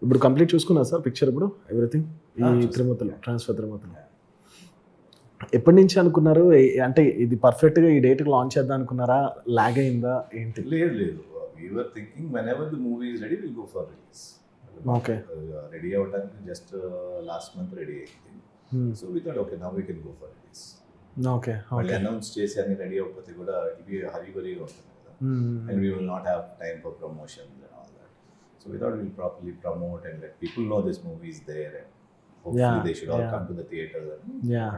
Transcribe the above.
ఇప్పుడు కంప్లీట్ చూసుకున్నా sir picture ఇప్పుడు ఎవ్రీథింగ్ ఈ తిరుమతలో ట్రాన్స్ఫర్ తిరుమతలో ఎప్పటి నుంచి అనుకున్నారు అంటే ఇది పర్ఫెక్ట్గా ఈ డేట్కి లాంచ్ చేద్దాం అనుకున్నారా లాగ్ అయిందా ఏంటి? లేదు we were thinking whenever the movie is ready we'll go for release. Okay. Ready అవడానికి just last month ready అయింది. So we thought okay now we can go for release. Okay. మళ్ళీ announce చేసి అన్ని ready అయిపోతే కూడా ఇది హరిబరిగా ఉంటుంది కదా, and we will not have time for promotions and all that. So we thought we'll properly promote and let people know this movie is there and hopefully they should all come to the theater. Yeah.